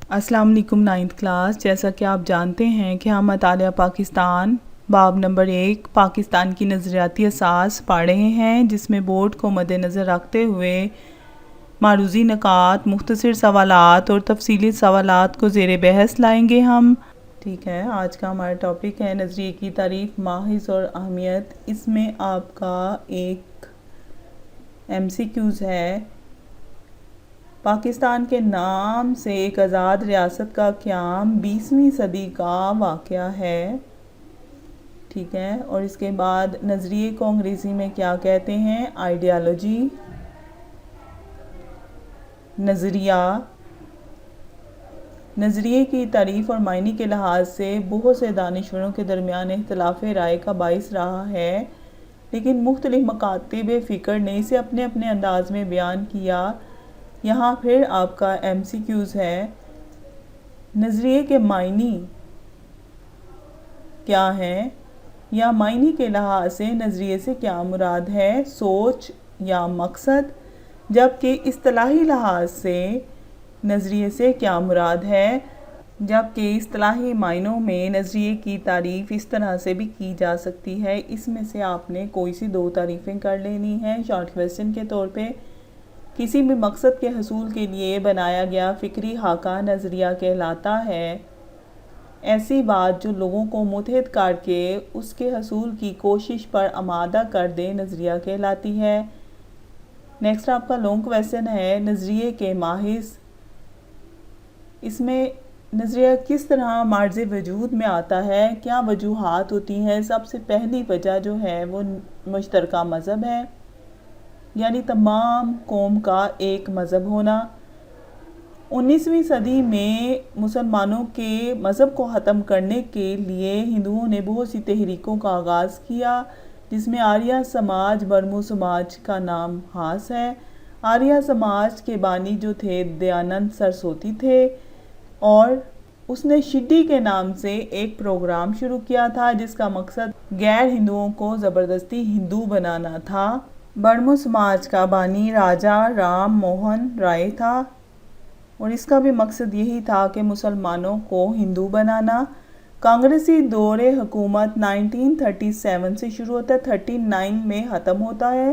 السلام علیکم 9th class. جیسا کہ آپ جانتے ہیں کہ ہم مطالعہ پاکستان باب نمبر 1 پاکستان کی نظریاتی اساس پڑھ رہے ہیں، جس میں بورڈ کو مد نظر رکھتے ہوئے معروضی نکات، مختصر سوالات اور تفصیلی سوالات کو زیر بحث لائیں گے ہم۔ ٹھیک ہے، آج کا ہمارا ٹاپک ہے نظریے کی تعریف، ماخذ اور اہمیت۔ اس میں آپ کا ایک MCQs ہے۔ پاکستان کے نام سے ایک آزاد ریاست کا قیام 20ویں صدی کا واقعہ ہے۔ ٹھیک ہے، اور اس کے بعد نظریے کو انگریزی میں کیا کہتے ہیں؟ آئیڈیالوجی، نظریہ۔ نظریے کی تعریف اور معنی کے لحاظ سے بہت سے دانشوروں کے درمیان اختلاف رائے کا باعث رہا ہے، لیکن مختلف مکاتب فکر نے اسے اپنے اپنے انداز میں بیان کیا۔ یہاں پھر آپ کا MCQs ہے۔ نظریے کے معنی کیا ہیں، یا معنی کے لحاظ سے نظریے سے کیا مراد ہے؟ سوچ یا مقصد، جبکہ اصطلاحی لحاظ سے نظریے سے کیا مراد ہے؟ جبکہ اصطلاحی معنوں میں نظریے کی تعریف اس طرح سے بھی کی جا سکتی ہے۔ اس میں سے آپ نے کوئی سی 2 تعریفیں کر لینی ہیں شارٹ کویسچن کے طور پہ۔ کسی بھی مقصد کے حصول کے لیے بنایا گیا فکری خاکہ نظریہ کہلاتا ہے۔ ایسی بات جو لوگوں کو متحد کر کے اس کے حصول کی کوشش پر آمادہ کر دے نظریہ کہلاتی ہے۔ نیکسٹ آپ کا لانگ کویسچن ہے، نظریے کے ماخذ۔ اس میں نظریہ کس طرح معرض وجود میں آتا ہے، کیا وجوہات ہوتی ہیں؟ سب سے پہلی وجہ جو ہے وہ مشترکہ مذہب ہے، یعنی تمام قوم کا ایک مذہب ہونا۔ 19ویں صدی میں مسلمانوں کے مذہب کو ختم کرنے کے لیے ہندوؤں نے بہت سی تحریکوں کا آغاز کیا، جس میں آریہ سماج برمو سماج کا نام خاص ہے۔ آریہ سماج کے بانی جو تھے دیانند سرسوتی تھے، اور اس نے شڈی کے نام سے ایک پروگرام شروع کیا تھا جس کا مقصد غیر ہندوؤں کو زبردستی ہندو بنانا تھا۔ برمو سماج کا بانی راجہ رام موہن رائے تھا، اور اس کا بھی مقصد یہی تھا کہ مسلمانوں کو ہندو بنانا۔ کانگریسی دور حکومت 1937 سے شروع ہوتا ہے، 39 میں ختم ہوتا ہے۔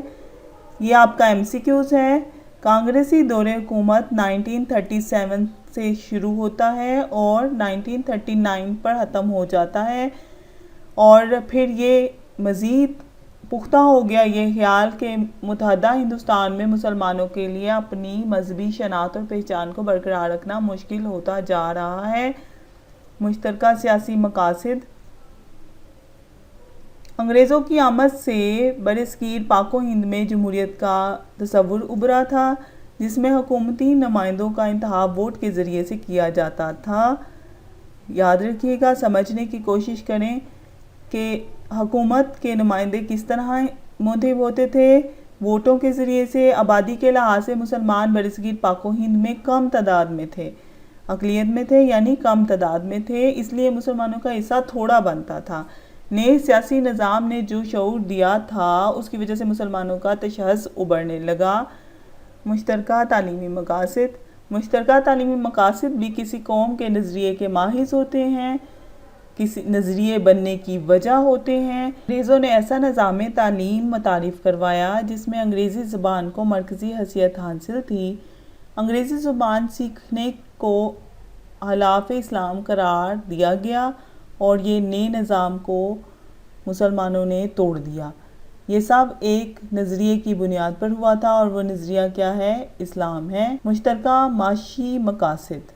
یہ آپ کا MCQs ہے۔ کانگریسی دور حکومت 1937 سے شروع ہوتا ہے اور 1939 پر ختم ہو جاتا ہے، اور پھر یہ مزید پختہ ہو گیا یہ خیال کہ متحدہ ہندوستان میں مسلمانوں کے لیے اپنی مذہبی شناخت اور پہچان کو برقرار رکھنا مشکل ہوتا جا رہا ہے۔ مشترکہ سیاسی مقاصد۔ انگریزوں کی آمد سے برصغیر پاک و ہند میں جمہوریت کا تصور ابھرا تھا، جس میں حکومتی نمائندوں کا انتخاب ووٹ کے ذریعے سے کیا جاتا تھا۔ یاد رکھیے گا، سمجھنے کی کوشش کریں کہ حکومت کے نمائندے کس طرح منتخب ہوتے تھے۔ ووٹوں کے ذریعے سے۔ آبادی کے لحاظ سے مسلمان برصغیر پاک و ہند میں کم تعداد میں تھے، اقلیت میں تھے، یعنی کم تعداد میں تھے، اس لیے مسلمانوں کا حصہ تھوڑا بنتا تھا۔ نئے سیاسی نظام نے جو شعور دیا تھا، اس کی وجہ سے مسلمانوں کا تشخص ابھرنے لگا۔ مشترکہ تعلیمی مقاصد۔ مشترکہ تعلیمی مقاصد بھی کسی قوم کے نظریے کے ماخذ ہوتے ہیں، کسی نظریے بننے کی وجہ ہوتے ہیں۔ انگریزوں نے ایسا نظام تعلیم متعارف کروایا جس میں انگریزی زبان کو مرکزی حیثیت حاصل تھی۔ انگریزی زبان سیکھنے کو خلاف اسلام قرار دیا گیا، اور یہ نئے نظام کو مسلمانوں نے توڑ دیا۔ یہ سب ایک نظریے کی بنیاد پر ہوا تھا، اور وہ نظریہ کیا ہے؟ اسلام ہے۔ مشترکہ معاشی مقاصد۔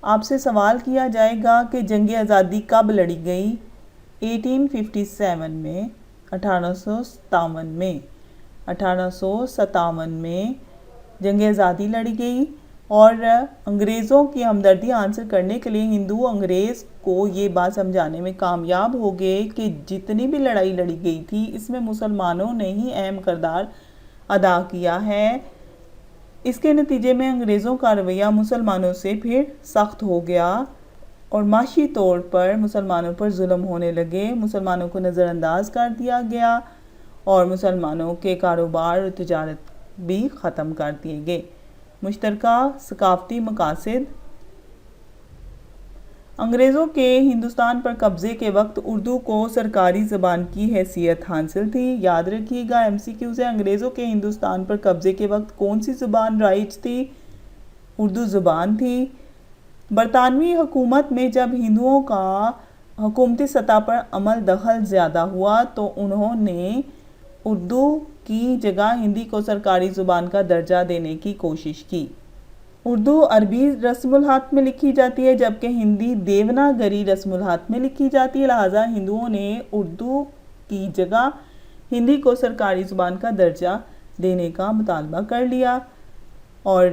آپ سے سوال کیا جائے گا کہ جنگ آزادی کب لڑی گئی؟ 1857 میں، 1857 میں 1857 میں جنگ آزادی لڑی گئی، اور انگریزوں کی ہمدردی حاصل کرنے کے لیے ہندو انگریز کو یہ بات سمجھانے میں کامیاب ہو گئے کہ جتنی بھی لڑائی لڑی گئی تھی، اس میں مسلمانوں نے ہی اہم کردار ادا کیا ہے۔ اس کے نتیجے میں انگریزوں کا رویہ مسلمانوں سے پھر سخت ہو گیا، اور معاشی طور پر مسلمانوں پر ظلم ہونے لگے، مسلمانوں کو نظر انداز کر دیا گیا، اور مسلمانوں کے کاروبار اور تجارت بھی ختم کر دیے گئے۔ مشترکہ ثقافتی مقاصد۔ انگریزوں کے ہندوستان پر قبضے کے وقت اردو کو سرکاری زبان کی حیثیت حاصل تھی. یاد رکھیے گا MCQ سے انگریزوں کے ہندوستان پر قبضے کے وقت کون سی زبان رائج تھی؟ اردو زبان تھی. برطانوی حکومت میں جب ہندوؤں کا حکومتی سطح پر عمل دخل زیادہ ہوا تو انہوں نے اردو کی جگہ ہندی کو سرکاری زبان کا درجہ دینے کی کوشش کی. اردو عربی رسم الخط میں لکھی جاتی ہے جبکہ ہندی دیوناگری رسم الخط میں لکھی جاتی ہے. لہٰذا ہندوؤں نے اردو کی جگہ ہندی کو سرکاری زبان کا درجہ دینے کا مطالبہ کر لیا اور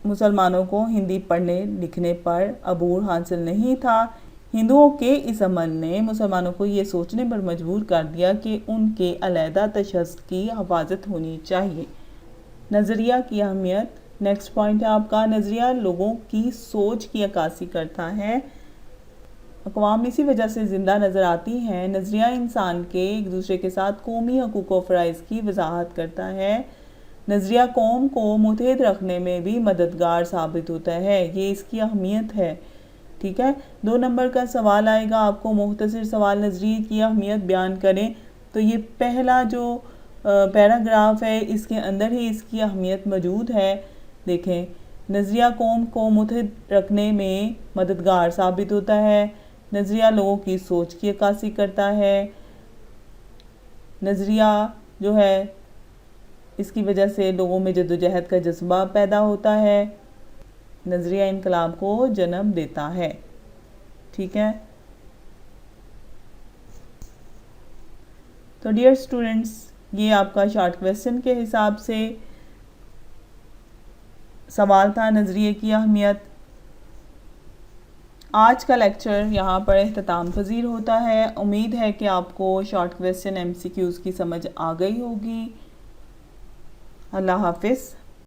مسلمانوں کو ہندی پڑھنے لکھنے پر عبور حاصل نہیں تھا. ہندوؤں کے اس عمل نے مسلمانوں کو یہ سوچنے پر مجبور کر دیا کہ ان کے علیحدہ تشخص کی حفاظت ہونی چاہیے. نظریہ کی اہمیت. نیکسٹ پوائنٹ ہے آپ کا نظریہ لوگوں کی سوچ کی عکاسی کرتا ہے. اقوام اسی وجہ سے زندہ نظر آتی ہیں. نظریہ انسان کے ایک دوسرے کے ساتھ قومی حقوق و فرائض کی وضاحت کرتا ہے. نظریہ قوم کو متحد رکھنے میں بھی مددگار ثابت ہوتا ہے. یہ اس کی اہمیت ہے. ٹھیک ہے. 2 نمبر کا سوال آئے گا آپ کو مختصر سوال نظریے کی اہمیت بیان کریں. تو یہ پہلا جو پیراگراف ہے اس کے اندر ہی اس کی اہمیت موجود ہے. دیکھیں نظریہ قوم کو متحد رکھنے میں مددگار ثابت ہوتا ہے. نظریہ لوگوں کی سوچ کی عکاسی کرتا ہے. نظریہ جو ہے اس کی وجہ سے لوگوں میں جدوجہد کا جذبہ پیدا ہوتا ہے. نظریہ انقلاب کو جنم دیتا ہے. ٹھیک ہے. تو ڈیئر اسٹوڈنٹس یہ آپ کا شارٹ کویسچن کے حساب سے سوال تھا نظریے کی اہمیت. آج کا لیکچر یہاں پر اختتام پذیر ہوتا ہے. امید ہے کہ آپ کو شارٹ کویسچن MCQs کی سمجھ آ گئی ہوگی. اللہ حافظ.